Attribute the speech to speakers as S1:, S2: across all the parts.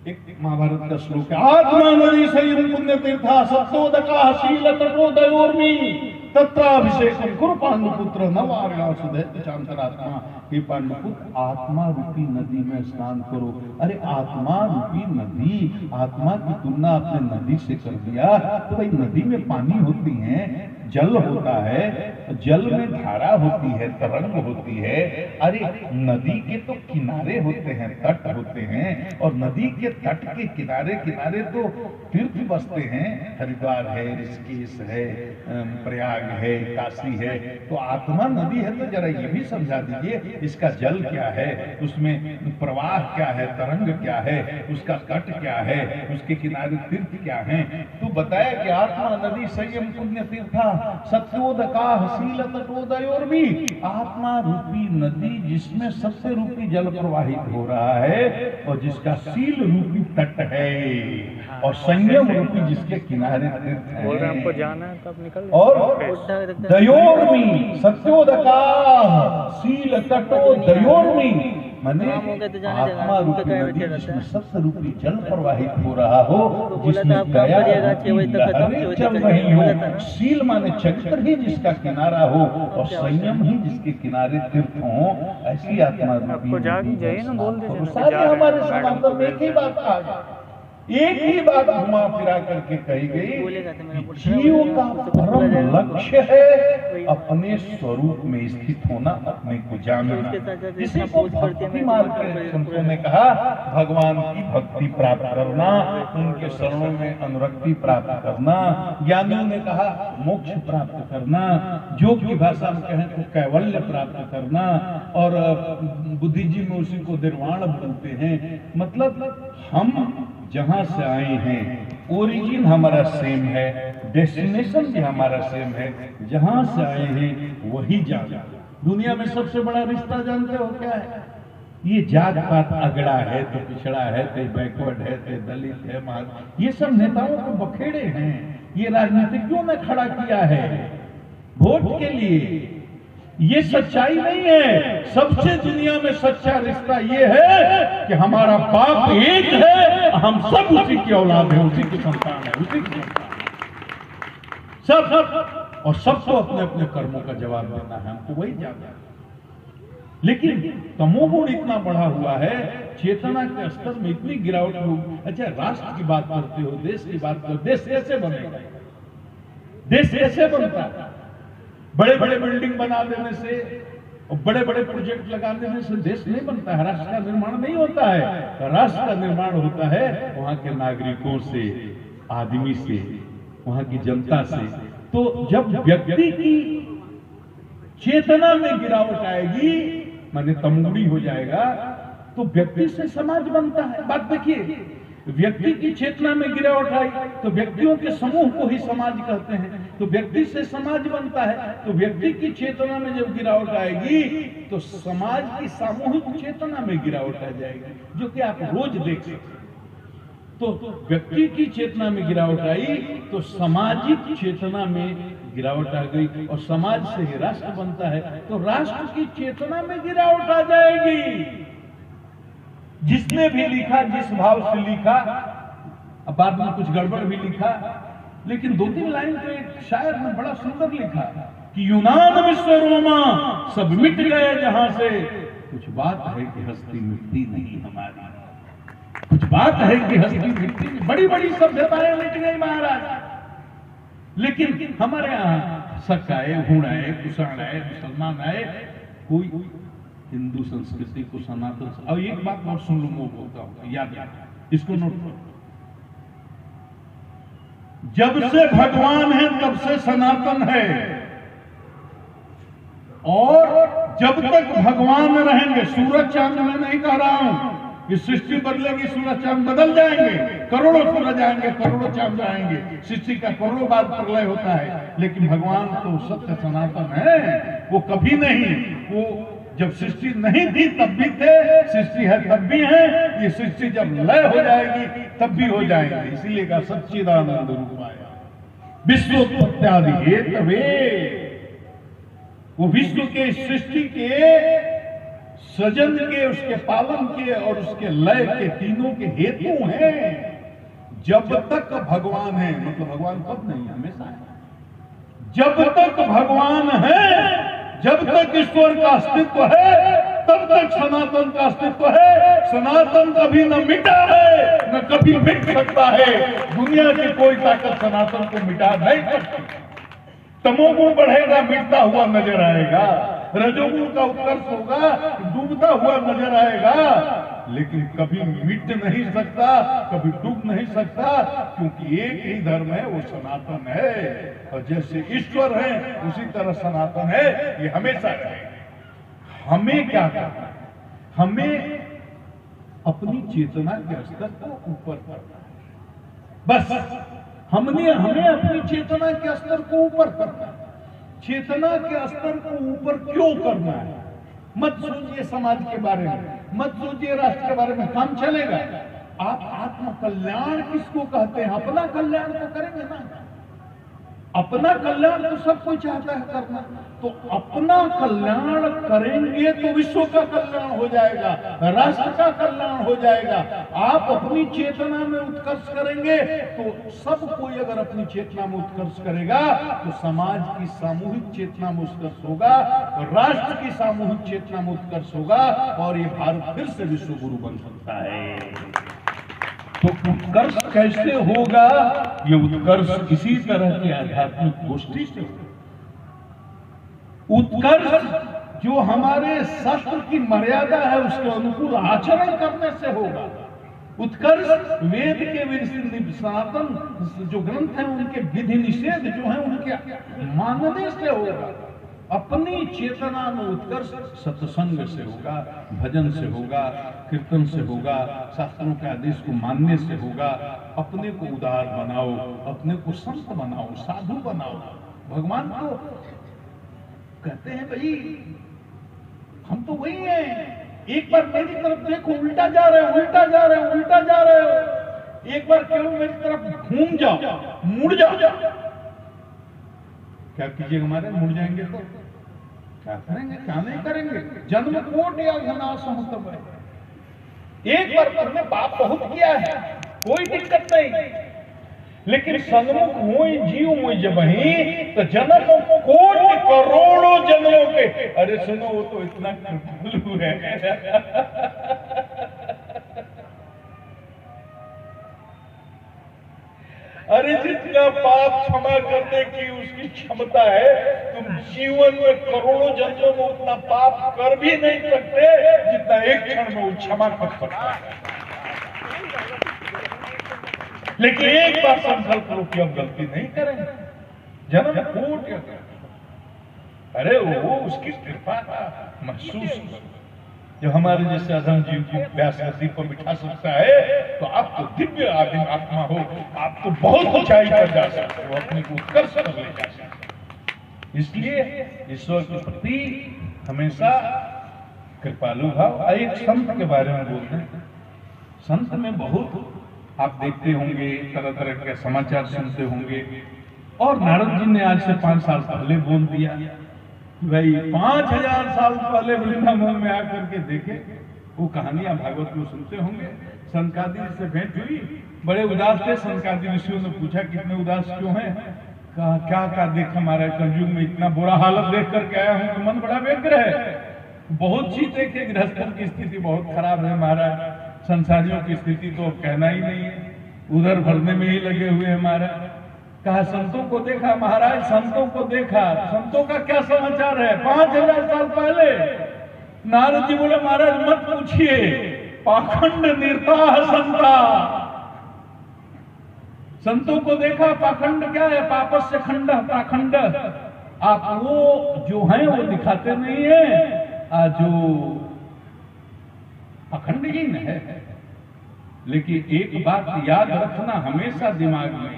S1: एक महाभारत का श्लोक है, आत्मा नदी संयम पुण्य तीर्था सत्योदका शील तटोदयोर्मी तत्राभिषेकम कुरु पांडुपुत्र नवार्यासुदैत्य चांतरात्मा। हे पांडुपुत्र, आत्मा रूपी नदी में स्नान करो। अरे आत्मा रूपी नदी, आत्मा की तुलना आपने नदी से कर दिया तो भाई नदी में पानी होती है, जल होता है, जल में धारा होती है, तरंग होती है। अरे नदी के तो किनारे होते हैं, तट होते हैं, और नदी के तट के किनारे किनारे तो तीर्थ बसते हैं। हरिद्वार है, ऋषिकेश है, प्रयाग है, काशी है। तो आत्मा नदी है तो जरा ये भी समझा दीजिए इसका जल क्या है, उसमें प्रवाह क्या है, तरंग क्या है, उसका तट क्या है, उसके किनारे तीर्थ क्या है। तो बताया कि आत्मा नदी संयम पुण्य तीर्था सत्योदका शील तटोदयोर्मी। आत्मा रूपी नदी जिसमें सत्य रूपी जल प्रवाहित हो रहा है और जिसका शील रूपी तट है और संयम रूपी जिसके किनारे तीर्थ है।
S2: बोल रहे आपको जाना है तब निकल।
S1: और दयोर्मी सत्योदका शील तटो दयोर्मी, माने आत्मा रूपी नदी जिसमें सत्य रूपी जल प्रवाहित हो रहा हो, जिसमें दया लहरें चल रही हो, शील माने चरित्र ही जिसका किनारा हो और संयम ही जिसके किनारे तीर्थ हो, ऐसी आत्मा रूपी नदी। सारे हमारे समाज में एक ही बात आ गई, एक ही बात घुमा फिरा करके कही गई, जीव का परम लक्ष्य है अपने स्वरूप में स्थित होना, अपने को जानना। इसी को भक्ति मार्ग के संतों ने कहा, भगवान की भक्ति प्राप्त करना, उनके शरणों में अनुरक्ति प्राप्त करना। ज्ञानियों ने कहा मोक्ष प्राप्त करना, योग की भाषा में कहें तो कैवल्य प्राप्त करना, और बुद्धिजीवी में उसी को निर्वाण बोलते हैं। मतलब हम जहां से आए हैं ओरिजिन हमारा सेम है, डेस्टिनेशन भी हमारा सेम है, जहां से आए हैं वही जाना। दुनिया में सबसे बड़ा रिश्ता जानते हो क्या है? ये जात पात अगड़ा है तो पिछड़ा है, तो बैकवर्ड है, तो दलित है, ये सब नेताओं को बखेड़े हैं, ये राजनीतिज्ञों ने खड़ा किया है वोट के लिए। ये सच्चाई नहीं है। सबसे दुनिया में सच्चा रिश्ता ये है कि हमारा बाप एक है, हम सब उसी की औलाद है, उसी की संतान है, उसी की सब, और सबको अपने अपने कर्मों का जवाब देना है, हमको वही जानना है। लेकिन तमोगुण इतना बढ़ा हुआ है, चेतना के स्तर में इतनी गिरावट हो। अच्छा, राष्ट्र की बात करते हो, देश की बात करते हो, देश कैसे बनेगा? देश कैसे बनता है? बड़े बड़े बिल्डिंग बना देने से और बड़े बड़े प्रोजेक्ट लगा देने से देश नहीं बनता है, राष्ट्र का निर्माण नहीं होता है। राष्ट्र का निर्माण होता है वहां के नागरिकों से, आदमी से, वहां की जनता से। तो जब व्यक्ति की चेतना में गिरावट आएगी, माने तमोगुणी हो जाएगा, तो व्यक्ति से समाज बनता है। बात देखिए, व्यक्ति की चेतना में गिरावट आई तो व्यक्तियों के समूह को ही समाज कहते हैं, तो व्यक्ति से समाज बनता है। तो व्यक्ति की चेतना में जब गिरावट आएगी तो समाज की सामूहिक चेतना में गिरावट आ जाएगी, जो कि आप रोज देख सकते हैं। तो व्यक्ति की चेतना में गिरावट आई तो सामाजिक चेतना में गिरावट आ गई, और समाज से ही राष्ट्र बनता है, तो राष्ट्र की चेतना में गिरावट आ जाएगी। जिसने भी लिखा, जिस भाव से लिखा, अब बाद में कुछ गड़बड़ भी लिखा, लेकिन 2-3 लाइन पे एक शायर ने बड़ा सुंदर लिखा कि यूनान विश्व रोमा सब मिट गए जहां से, कुछ बात है कि हस्ती मिटती नहीं हमारी, कुछ बात है कि हस्ती मिटती नहीं। बड़ी बड़ी सभ्यताएं मिट गई महाराज, लेकिन हमारे यहाँ शक आए, हुण आए, कुषाण आए, मुसलमान आए, कोई हिंदू संस्कृति को सनातन। और एक बात बहुत सुन लो, मैं बोलता हूं, याद इसको नोट करो। जब से भगवान है तब से सनातन है, और जब तक भगवान रहेंगे, सूरज चांद में नहीं कह रहा हूं कि सृष्टि बदलेगी, सूरज चांद बदल जाएंगे, करोड़ों सूरज आएंगे, करोड़ों चांद आएंगे, सृष्टि का करोड़ों बार प्रलय होता है, लेकिन भगवान तो सत्य सनातन है, वो कभी नहीं, वो जब सृष्टि नहीं थी तब भी थे, सृष्टि है तब भी है, ये सृष्टि जब लय हो जाएगी तब भी हो जाएंगे। इसीलिए का सच्चिदानंद रूपाय विश्वोत्पत्त्यादि हेतवे, वो विश्व के सृष्टि के सृजन के, उसके पालन के और उसके लय के तीनों के हेतु हैं। जब तक भगवान है, मतलब भगवान कब नहीं, हमेशा है। जब तक भगवान है, जब तक ईश्वर का अस्तित्व है, तब तक सनातन का अस्तित्व है। सनातन कभी न मिटा है, न कभी मिट सकता है। दुनिया की कोई ताकत सनातन को मिटा नहीं सकती। तमोगुण बढ़ेगा, मिटता हुआ नजर आएगा। रजोगुण का उत्कर्ष होगा, डूबता हुआ नजर आएगा, लेकिन कभी मिट नहीं सकता, कभी डूब नहीं सकता, क्योंकि एक ही धर्म है, वो सनातन है। और जैसे ईश्वर है उसी तरह सनातन है, ये हमेशा है। हमें क्या करना है? हमें अपनी चेतना के स्तर को ऊपर करना है। बस हमें अपनी चेतना के स्तर को ऊपर करना है। चेतना के स्तर को ऊपर क्यों करना है? मत सोचिए समाज के बारे में, मत सोचिए राष्ट्र के बारे में, काम चलेगा। आप आत्म कल्याण किसको कहते हैं? अपना कल्याण तो करेंगे ना। अपना कल्याण तो सब कोई चाहता है करना, तो अपना कल्याण करेंगे तो विश्व का कल्याण हो जाएगा, राष्ट्र का कल्याण हो जाएगा। आप अपनी चेतना में उत्कर्ष करेंगे तो सब कोई अगर अपनी चेतना में उत्कर्ष करेगा तो समाज की सामूहिक चेतना में उत्कर्ष होगा, राष्ट्र की सामूहिक चेतना में उत्कर्ष होगा, और ये भारत फिर से विश्व गुरु बन सकता है। तो उत्कर्ष कैसे होगा? ये उत्कर्ष इसी तरह की आध्यात्मिक गोष्ठी से होगा। उत्कर्ष जो हमारे शास्त्र की मर्यादा है उसके अनुकूल आचरण करने से होगा। उत्कर्ष वेद के सनातन जो ग्रंथ हैं उनके विधि निषेध जो हैं उनके मानने से होगा। अपनी चेतना में उत्कर्ष सत्संग से होगा, भजन से होगा, कीर्तन से होगा, शास्त्रों के आदेश को मानने से होगा। अपने को उदार बनाओ, अपने को संत बनाओ, साधु बनाओ। भगवान तो कहते हैं भाई हम तो वही हैं, एक बार मेरी तरफ देखो, उल्टा जा रहे हो, उल्टा जा रहे हो, उल्टा जा रहे हो। एक बार केवल मेरी तरफ घूम जाओ, मुड़ जाओ। क्या कीजिएगा? हमारे मुड़ जाएंगे तो क्या करेंगे? क्या नहीं करेंगे? जन्म कोट या घनाश तब है। एक बार तुमने पाप बहुत किया है, कोई दिक्कत नहीं, लेकिन सन्मुख हुई जीव हुई जब ही तो जन्म कोटि करोड़ों जन्मों के। अरे सुनो, वो तो इतना कृपालु है। अरे जितना पाप क्षमा करने की उसकी क्षमता है, तुम जीवन में करोड़ों जन्मों में उतना पाप कर भी नहीं सकते जितना एक क्षण में वो क्षमा कर सकता है। लेकिन एक बार संकल्प लो कि अब गलती नहीं करेंगे, जन्म कोट। अरे वो उसकी कृपा का महसूस करो। जो हमारे जैसे अधम जीव को व्यास नदी पर बिठा सकता है, तो आप तो दिव्य आदिम आत्मा हो, आप तो बहुत ऊंचाई पर जा सकते हो, अपने को उत्कर्ष पर ले जा सकते हो। इसलिए ईश्वर के प्रति हमेशा कृपालु भाव। एक संत के बारे में बोलते हैं। संत में बहुत आप देखते होंगे, तरह तरह के समाचार सुनते होंगे। और नारद जी ने आज से 5 साल पहले बोल दिया भाई 5000 साल पहले वृंदावन में आकर के देखे। वो कहानियां भागवत में सुनते होंगे। सनकादि से भेंट हुई, बड़े उदास थे। सनकादि ऋषियों ने पूछा कितने उदास क्यों हैं? कहा क्या देखा महाराज, कलयुग में इतना बुरा हालत देख करके आया हूं तो मन बड़ा व्यग्र है। बहुत सी देखे, गृहस्थों की स्थिति बहुत खराब है महाराज, संसारियों की स्थिति तो कहना ही नहीं है, उधर भरने में ही लगे हुए हैं महाराज। कहा संतों को देखा महाराज, संतों को देखा। संतों का क्या समाचार है? 5000 साल पहले। नारद जी बोले महाराज मत पूछिए, पाखंड निर्ताह संता। संतों को देखा, पाखंड क्या है? पापस्य खंड पाखंड। आप वो जो हैं वो दिखाते नहीं है, जो पाखंडहीन है। लेकिन एक बात याद रखना हमेशा दिमाग में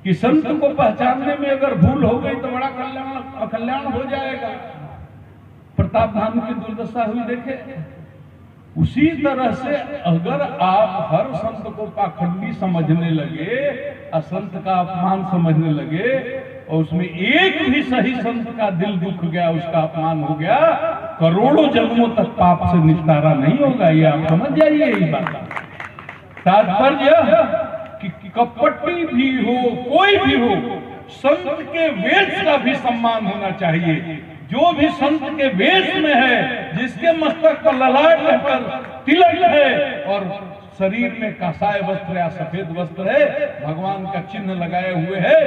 S1: कि संत को पहचानने में अगर भूल हो गई तो बड़ा अकल्याण हो जाएगा। प्रताप धाम की दुर्दशा हुई देखे। उसी तरह से अगर आप हर संत को पाखंडी समझने लगे, असंत का अपमान समझने लगे, और उसमें एक भी सही संत का दिल दुख गया, उसका अपमान हो गया, करोड़ों जन्मों तक पाप से निस्तारा नहीं होगा। ये आप समझ जाइए इस बात का तात्पर्य कि कपटी भी हो कोई भी हो, संत के वेश का भी सम्मान होना चाहिए। जो भी संत के वेश में है, जिसके मस्तक पर ललाट पर तिलक है और शरीर में कासाय वस्त्र या सफेद वस्त्र है, भगवान का चिन्ह लगाए हुए है,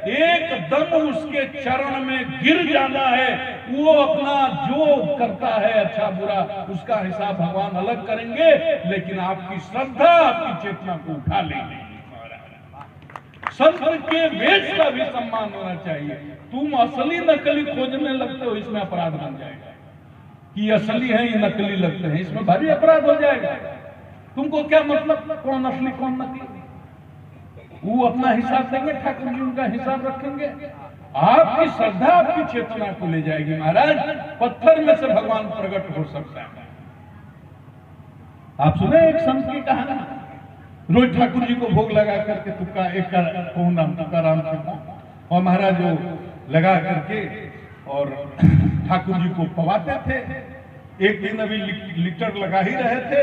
S1: एकदम उसके चरण में गिर जाना है। वो अपना जो करता है अच्छा बुरा उसका हिसाब भगवान अलग करेंगे, लेकिन आपकी श्रद्धा आपकी चेतना को उठा लेगी। संत के वेश का भी सम्मान होना चाहिए। तुम असली नकली खोजने लगते हो, इसमें अपराध बन जाएगा कि असली है ये नकली लगते हैं, इसमें भारी अपराध हो जाएगा। तुमको क्या मतलब कौन असली कौन नकली? वो अपना हिसाब देंगे, ठाकुर जी उनका हिसाब रखेंगे। आपकी श्रद्धा आपकी चेतना को ले जाएगी। महाराज, पत्थर में से भगवान प्रकट हो सकता है। आप सुने एक संत की कहानी, रोज ठाकुर जी को भोग लगा करके तुक्का एक कौन नाम तुकाराम था, और महाराज वो लगा करके और ठाकुर जी को पवाते थे। एक दिन अभी लीटर लगा ही रहे थे,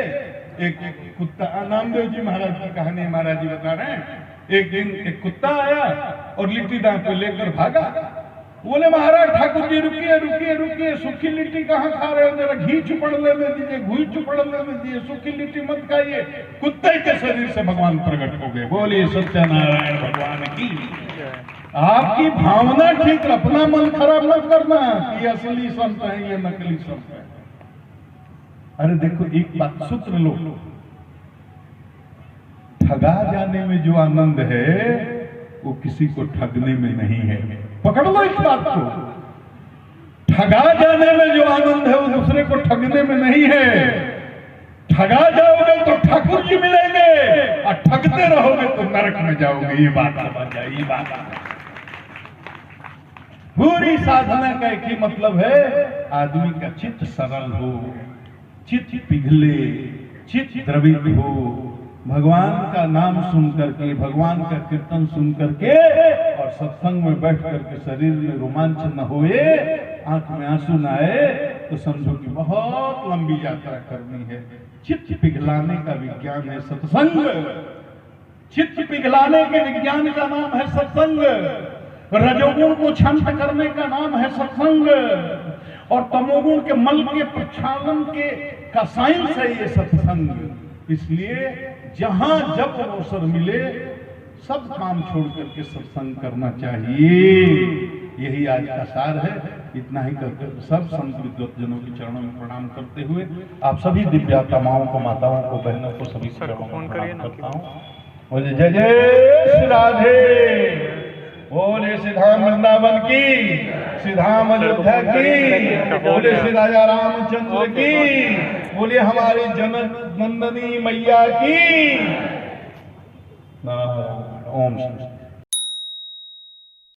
S1: एक कुत्ता, नामदेव जी महाराज की कहानी महाराज जी बता रहे हैं। एक दिन एक कुत्ता आया और लिट्टी दांत पे लेकर भागा। बोले महाराज ठाकुर जी रुकिए रुकिए रुकिए, सूखी लिट्टी कहाँ खा रहे हो, जरा घी चुपड़ लेने दीजिए, घी चुपड़ लेने दीजिए, सूखी लिट्टी मत खाइए। कुत्ते के शरीर से भगवान प्रकट हो गए। बोलिए सत्यनारायण भगवान की। आपकी भावना ठीक, अपना मन खराब मत करना कि असली संत है ये नकली संत है। अरे देखो एक बात सूत्र लो, ठगा जाने में जो आनंद है वो किसी को ठगने में नहीं है। पकड़ लो इस बात को, ठगा जाने में जो आनंद है वो दूसरे को ठगने में नहीं है। ठगा जाओगे तो ठाकुर जी मिलेंगे और ठगते रहोगे तो नरक में जाओगे। ये बात समझ जाइए। बात पूरी साधना का एक ही मतलब है, आदमी का चित्त सरल हो, चित्त पिघले, चित्त द्रवित हो, भगवान का नाम सुन करके, भगवान का कीर्तन सुन करके और सत्संग में बैठ करके शरीर में रोमांच न होए, आंख में आंसू न आए, तो समझो कि बहुत लंबी यात्रा करनी है। चित्त पिघलाने का विज्ञान है सत्संग। चित्त पिघलाने के विज्ञान का नाम है सत्संग। रजोगुण को शांत करने का नाम है सत्संग, और तमोगुण के मल के प्रक्षालन के का साइंस है ये सत्संग। इसलिए जहां जब अवसर मिले सब काम छोड़ करके सत्संग करना चाहिए। यही आज का सार है। इतना ही करके सब संत विद्वतजनों के चरणों में प्रणाम करते हुए आप सभी दिव्यात्मा माओं को, माताओं को, बहनों को सभी चरणों में प्रणाम करता हूँ। बोले जय जय श्री राधे, बोले श्री धाम वृंदावन की, श्री धाम अयोध्या की, बोले श्री राजा रामचंद्र की, बोले हमारी जनक नंदनी मैया की। ओम